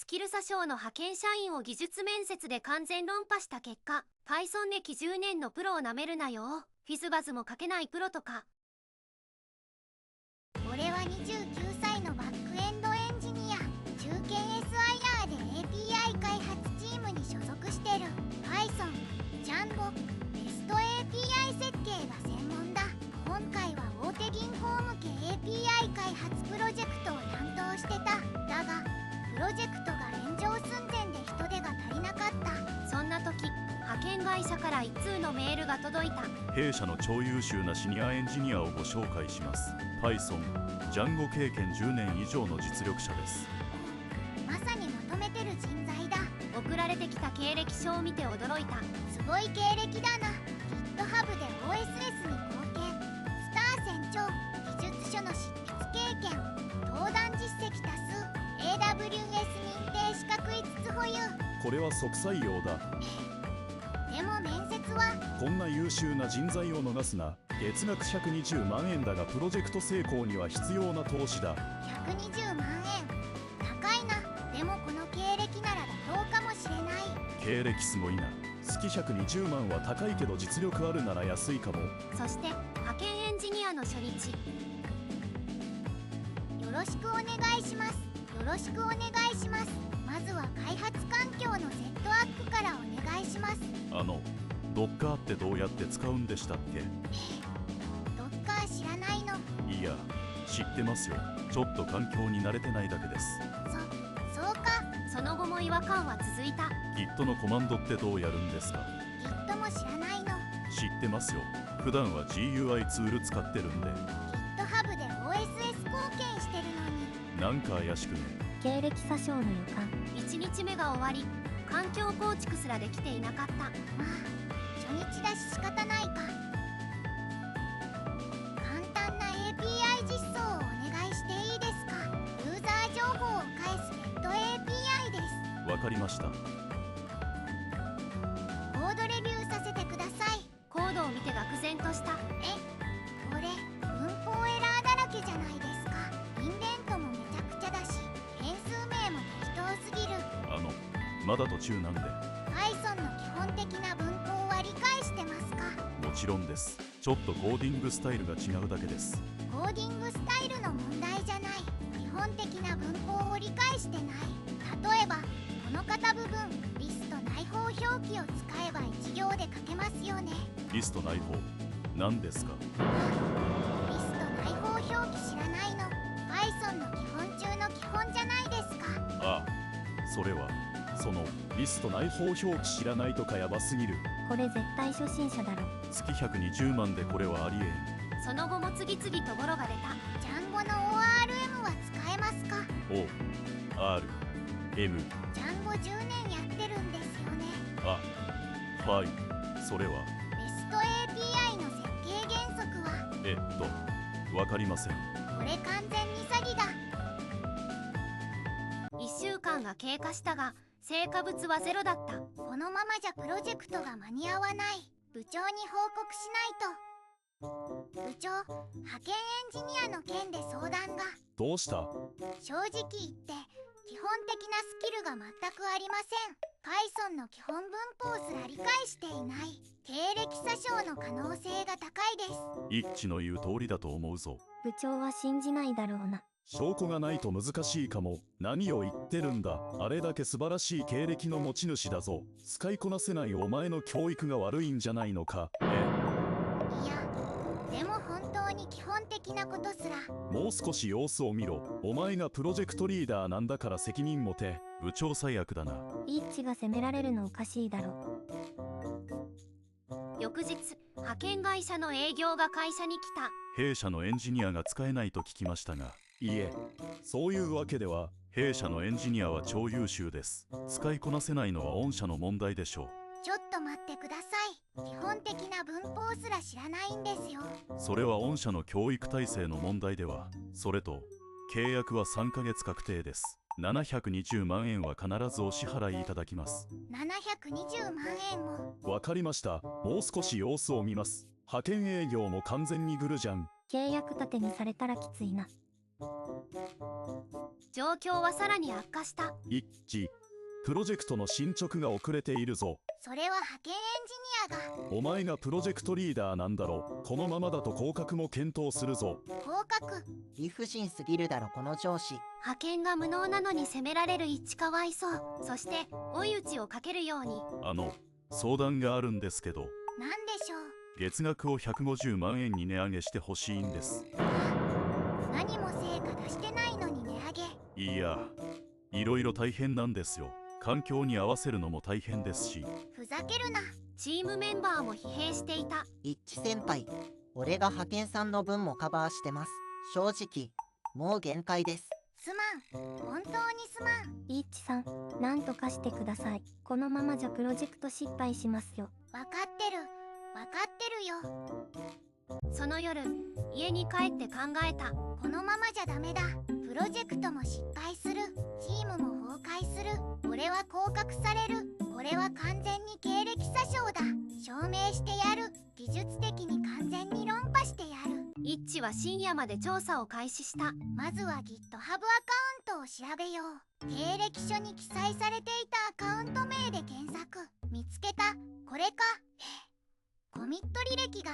スキル詐称の派遣社員を技術面接で完全論破した結果、Python 歴10年のプロをなめるなよ。フィズバズも書けないプロとか。俺は29歳のバックエンドエンジニア。中堅 SIR で API 開発チームに所属してる。 Python、Django、REST API 設計が専門だ。今回は大手銀行向け API 開発プロジェクトを担当してた。だがプロジェクトが炎上寸前で人手が足りなかった。そんな時、派遣会社から一通のメールが届いた。弊社の超優秀なシニアエンジニアをご紹介します。 Python、Django 経験10年以上の実力者です。まさに求めてる人材だ。送られてきた経歴書を見て驚いた。すごい経歴だな。 GitHub で OSS に貢献、スター船長、技術書の執筆経験、登壇実績多数、 AWS 認定資格5つ保有。これは即採用だ。でも面接は。こんな優秀な人材を逃すな。月額120万円だがプロジェクト成功には必要な投資だ。120万円高いな。でもこの経歴なら妥当かもしれない。経歴すごいな。月120万は高いけど実力あるなら安いかも。そして派遣エンジニアの初日。よろしくお願いします。よろしくお願いします。まずは開発環境のセットアップからお願いします。Docker ってどうやって使うんでしたっけ？Docker 知らないの？いや、知ってますよ。ちょっと環境に慣れてないだけです。そうか。その後も違和感は続いた。 Git のコマンドってどうやるんですか？ Git も知らないの？知ってますよ。普段は GUI ツール使ってるんで。 GitHub で OSS 貢献してるのに。なんか怪しくね？経歴詐称の予感。1日目が終わり、環境構築すらできていなかった。まあ初日だし仕方ないか。簡単な API 実装をお願いしていいですか？ユーザー情報を返す REST API です。わかりました。コードレビューさせてください。コードを見て愕然とした。これ文法エラーだらけじゃないですか。インデントもめちゃくちゃだし、変数名も適当すぎる。まだ途中なんで。 Python の基本的な文法は理解してますか？もちろんです。ちょっとコーディングスタイルが違うだけです。コーディングスタイルの問題じゃない。基本的な文法を理解してない。例えばこの型部分、リスト内包表記を使えば1行で書けますよね。リスト内包何ですか？リスト内包表記知らないの？ Python の基本中の基本じゃないですか。ああ、それはそのリスト内包表記知らないとかやばすぎる。これ絶対初心者だろ。月120万でこれはありえん。その後も次々とボロが出た。ジャンゴの ORM は使えますか？ O、R、M。 ジャンゴ10年やってるんですよね。はい、それは。 REST API の設計原則は？わかりません。これ完全に詐欺だ。1週間が経過したが成果物はゼロだった。このままじゃプロジェクトが間に合わない。部長に報告しないと。部長、派遣エンジニアの件で相談が。どうした？正直言って基本的なスキルが全くありません。 Python の基本文法すら理解していない。経歴詐称の可能性が高いです。一致の言う通りだと思うぞ。部長は信じないだろうな。証拠がないと難しいかも。何を言ってるんだ。あれだけ素晴らしい経歴の持ち主だぞ。使いこなせないお前の教育が悪いんじゃないのか？いや、でも本当に基本的なことすら。もう少し様子を見ろ。お前がプロジェクトリーダーなんだから責任持て。部長最悪だな。イッチが責められるのおかしいだろ。翌日、派遣会社の営業が会社に来た。弊社のエンジニアが使えないと聞きましたが。いえ、そういうわけでは。弊社のエンジニアは超優秀です。使いこなせないのは御社の問題でしょう。ちょっと待ってください。基本的な文法すら知らないんですよ。それは御社の教育体制の問題では。それと契約は3ヶ月確定です。720万円は必ずお支払いいただきます。720万円も。わかりました。もう少し様子を見ます。派遣営業も完全にグルじゃん。契約立てにされたらきついな。状況はさらに悪化した。一致。プロジェクトの進捗が遅れているぞ。それは派遣エンジニアが。お前がプロジェクトリーダーなんだろ。このままだと降格も検討するぞ。降格。理不尽すぎるだろこの上司。派遣が無能なのに責められる一致かわいそう。そして追い打ちをかけるように。相談があるんですけど、なんでしょう。月額を150万円に値上げしてほしいんです。何も成果出してないのに値上げ。いや、いろいろ大変なんですよ。環境に合わせるのも大変ですし。ふざけるな。チームメンバーも疲弊していた。一致先輩、俺が派遣さんの分もカバーしてます。正直もう限界です。すまん、本当にすまん。イッチさん、なんとかしてください。このままじゃプロジェクト失敗しますよ。わかってる、わかってるよ。その夜、家に帰って考えた。このままじゃダメだ。プロジェクトも失敗する。チームも崩壊する。俺は降格される。これは完全に経歴詐称だ。証明してやる。技術的に完全に論破してやる。一致は深夜まで調査を開始した。まずは GitHub アカウントを調べよう。経歴書に記載されていたアカウント名で検索。見つけた。これか。コミット履歴が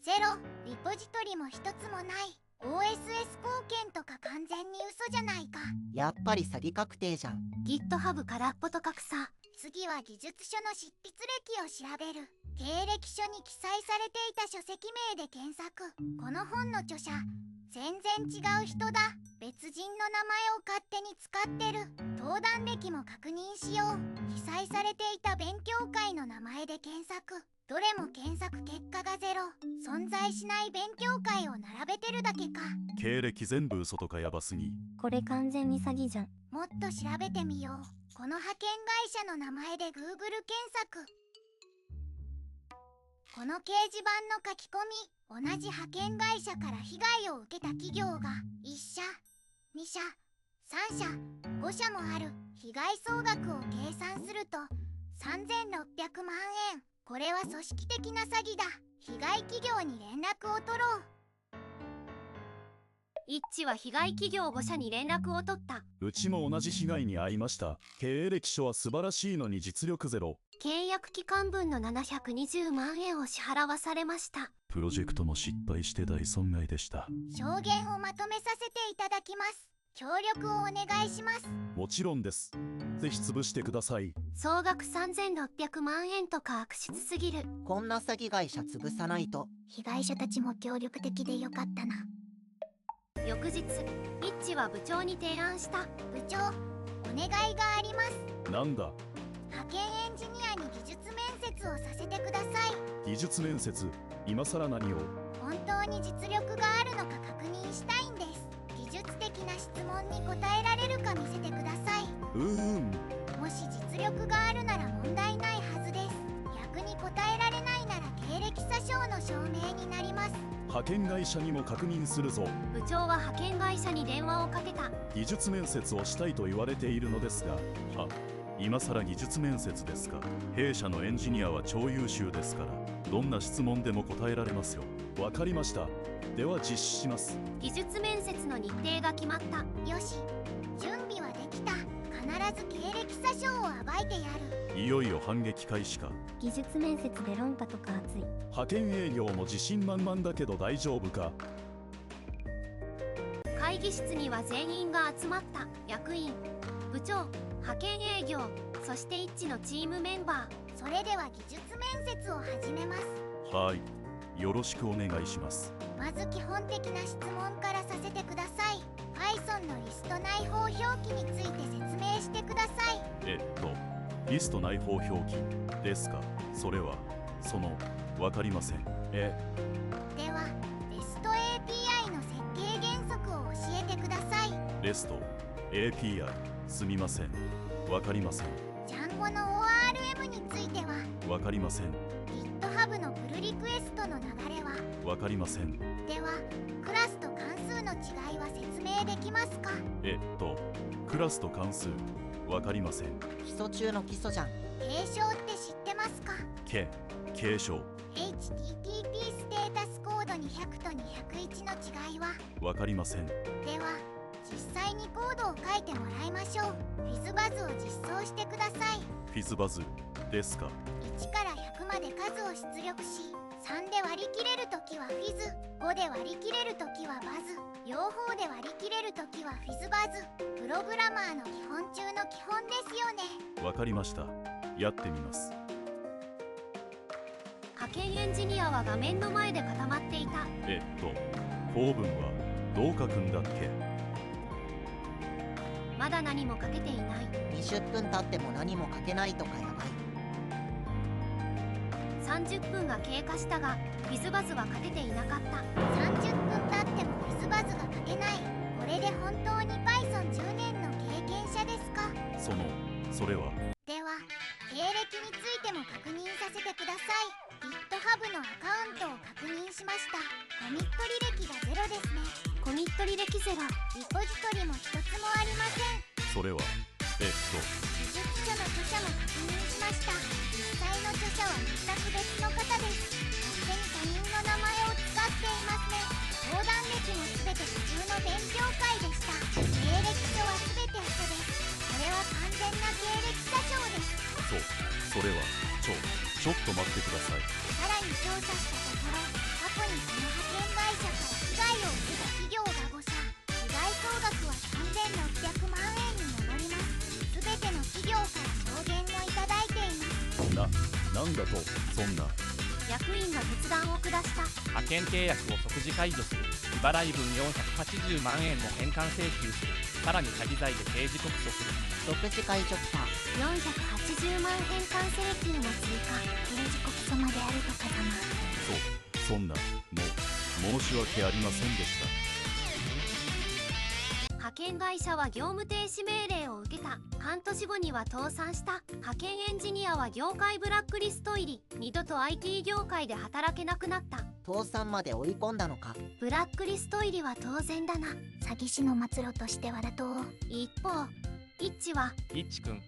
0。リポジトリも一つもない。OSS 貢献とか完全に嘘じゃないか。やっぱり詐欺確定じゃん。 GitHub 空っぽと格差。次は技術書の執筆歴を調べる。経歴書に記載されていた書籍名で検索。この本の著者、全然違う人だ。別人の名前を勝手に使ってる。登壇歴も確認しよう。記載されていた勉強会の名前で検索。どれも検索結果が0。存在しない勉強会を並べてるだけか。経歴全部嘘とかやばすぎ。これ完全に詐欺じゃん。もっと調べてみよう。この派遣会社の名前で Google 検索。この掲示板の書き込み、同じ派遣会社から被害を受けた企業が1社、2社、3社、5社もある。被害総額を計算すると3600万円。これは組織的な詐欺だ。被害企業に連絡を取ろう。一致は被害企業5社に連絡を取った。うちも同じ被害に遭いました。経歴書は素晴らしいのに実力ゼロ。契約期間分の720万円を支払わされました。プロジェクトも失敗して大損害でした。証言をまとめさせていただきます。協力をお願いします。もちろんです。ぜひ潰してください。総額3600万円とか悪質すぎる。こんな詐欺会社潰さないと。被害者たちも協力的でよかったな。翌日、一致は部長に提案した。部長、お願いがあります。なんだ。派遣エンジニアに技術面接をさせてください。技術面接、今更何を。本当に実力があるのか確認したいんです。技術的な質問に答えられるか見せてください。もし実力があるなら問題ないはずです。逆に答えられないなら経歴詐称の証明になります。派遣会社にも確認するぞ。部長は派遣会社に電話をかけた。技術面接をしたいと言われているのですが、今更技術面接ですか。弊社のエンジニアは超優秀ですから、どんな質問でも答えられますよ。わかりました。では実施します。技術面接の日程が決まった。よし、準備はできた。必ず経歴詐称を暴いてやる。いよいよ反撃開始か。技術面接で論破とか熱い。派遣営業も自信満々だけど大丈夫か。会議室には全員が集まった。役員、部長、派遣営業、そして一致のチームメンバー。それでは技術面接を始めます。はい、よろしくお願いします。まず基本的な質問からさせてください。Python のリスト内包表記について説明してください。リスト内包表記ですか。それはわかりません。では REST API の設計原則を教えてください。レスト API、 すみません、わかりません。ジャンゴの ORM についてはわかりません。 GitHub のプルリクエストの流れはわかりません。ではクラスと関数の違いは説明できますか。クラスと関数、わかりません。基礎中の基礎じゃん。継承って知ってますか。継承 HTTP ステータスコード200と201の違いは。わかりません。では実際にコードを書いてもらいましょう。フィズバズを実装してください。フィズバズですか。1から100まで数を出力し、3で割り切れるときはフィズ、5で割り切れるときはバズ、両方で割り切れるときはフィズバズ。プログラマーの基本中の基本ですよね。わかりました。やってみます。派遣エンジニアは画面の前で固まっていた。構文はどう書くんだっけ。まだ何も書けていない。20分経っても何も書けないとかやばい。30分が経過したがフィズバズは書けていなかった。30分経ってもフィズバズが書けない。これで本当に Python10 年の経験者ですか？それは。では経歴についても確認させてください。 GitHub のアカウントを確認しました。コミット履歴が0ですね。コミット履歴0。リポジトリも一つもありません。それは技術者の著者も確認しました。実際の著者は全く別の方です。勝手に他人の名前を使っていますね。相談歴も全て普通の勉強会でした。経歴書は全て嘘です。これは完全な経歴詐称です。それはちょっと待ってください。さらに調査したところ、過去にこの派遣会社から被害を受けた企業が5社、被害総額は3600万円に上ります。全ての企業から証言をいただいています。なんだと。そんな。役員が決断を下した。派遣契約を即時解除する。未払い分480万円の返還請求する。さらに詐欺罪で刑事告訴する。即時解除か。480万返還請求も追加。刑事告訴まであるとかだな。そんな。申し訳ありませんでした。派遣会社は業務停止命令を受けた。半年後には倒産した。派遣エンジニアは業界ブラックリスト入り。二度と IT 業界で働けなくなった。倒産まで追い込んだのか。ブラックリスト入りは当然だな。詐欺師の末路としては妥当。一方イッチはイッチ君、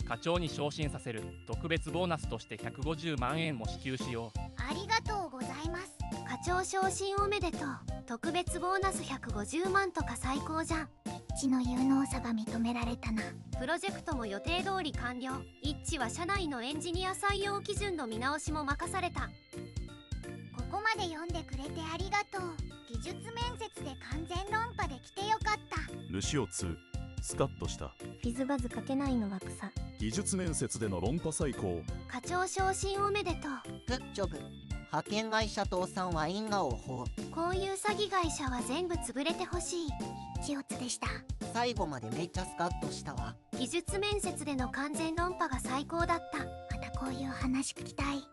課長に昇進させる。特別ボーナスとして150万円も支給しよう。ありがとうございます。課長昇進おめでとう。特別ボーナス150万とか最高じゃん。イッチの有能さが認められたな。プロジェクトも予定通り完了。イッチは社内のエンジニア採用基準の見直しも任された。ここまで読んでくれてありがとう。技術面接で完全論破できてよかった。主をスカッとした。フィズバズ書けないのは草。技術面接での論破最高。課長昇進おめでとう。グッジョブ。派遣会社倒産は因果応報。こういう詐欺会社は全部潰れてほしい。千代津でした。最後までめっちゃスカッとしたわ。技術面接での完全論破が最高だった。またこういう話聞きたい。